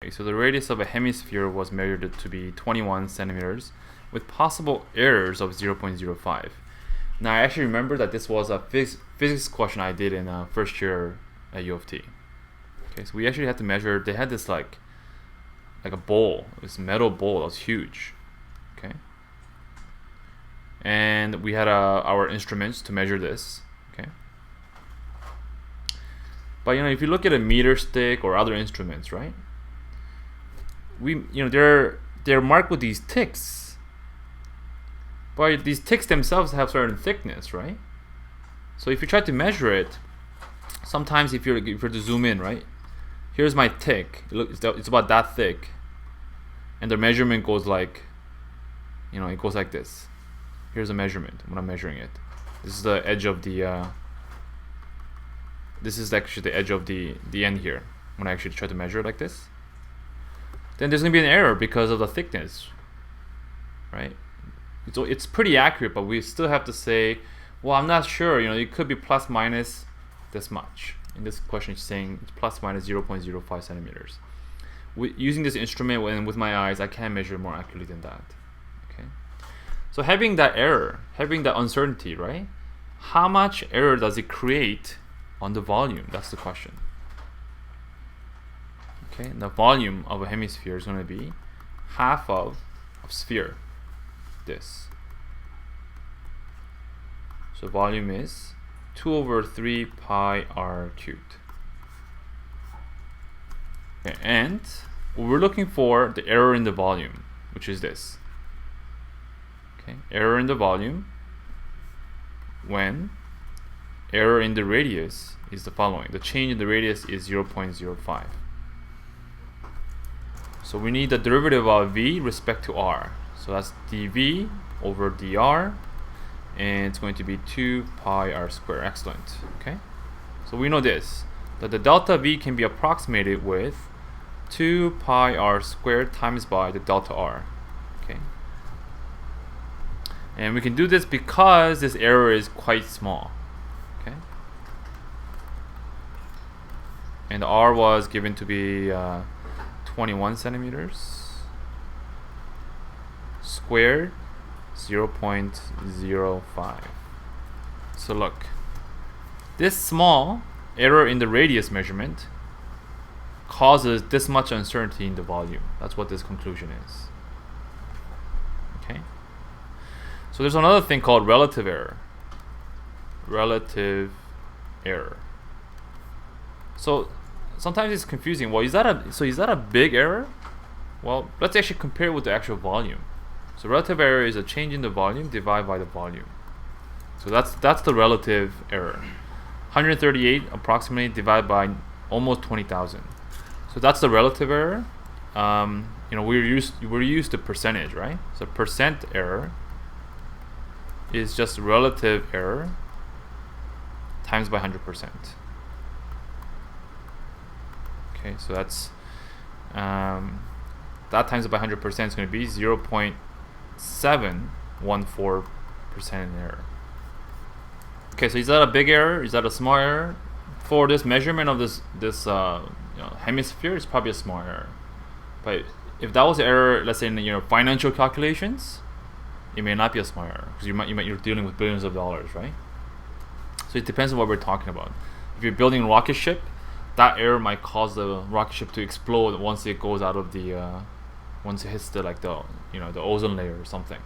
Okay, so the radius of a hemisphere was measured to be 21 centimeters with possible errors of 0.05. Now I actually remember that this was a physics question I did in first year at U of T. Okay, so we actually had to measure. They had this like a bowl, this metal bowl that was huge. Okay, and we had our instruments to measure this. Okay, but if you look at a meter stick or other instruments, right? They're marked with these ticks, but these ticks themselves have certain thickness, right? So if you try to measure it, sometimes if you're to zoom in, right? Here's my tick. It's about that thick, and the measurement goes like, it goes like this. Here's a measurement when I'm measuring it. This is the edge of the. This is actually the edge of the end here when I actually try to measure it like this. Then there's gonna be an error because of the thickness, right? So it's pretty accurate, but we still have to say, well, I'm not sure. It could be plus minus this much. In this question, it's saying it's plus minus 0.05 centimeters. Using this instrument and with my eyes, I can measure more accurately than that. Okay. So having that error, having that uncertainty, right? How much error does it create on the volume? That's the question. Okay, and the volume of a hemisphere is going to be half of sphere, this. So volume is 2 over 3 pi r cubed. Okay, and we're looking for the error in the volume, which is this. Okay, error in the volume when error in the radius is the following. The change in the radius is 0.05. So we need the derivative of v respect to r. So that's dv over dr, and it's going to be 2 pi r squared. Excellent. Okay, so we know this, that the delta v can be approximated with 2 pi r squared times by the delta r. Okay, and we can do this because this error is quite small. Okay, and r was given to be 21 centimeters squared, 0.05. So look, this small error in the radius measurement causes this much uncertainty in the volume. That's what this conclusion is. Okay, so there's another thing called relative error. Relative error. So sometimes it's confusing. Well, is that a big error? Well, let's actually compare it with the actual volume. So relative error is a change in the volume divided by the volume. So that's the relative error. 138 approximately divided by almost 20,000. So that's the relative error. We're used to percentage, right? So percent error is just relative error times by 100%. Okay, so that's that times by 100% is going to be 0.714% in error. Okay, so is that a big error? Is that a small error? For this measurement of this hemisphere, it's probably a small error. But if that was an error, let's say in financial calculations, it may not be a small error because you're dealing with billions of dollars, right? So it depends on what we're talking about. If you're building a rocket ship, that error might cause the rocket ship to explode once it goes out of the once it hits the ozone layer or something.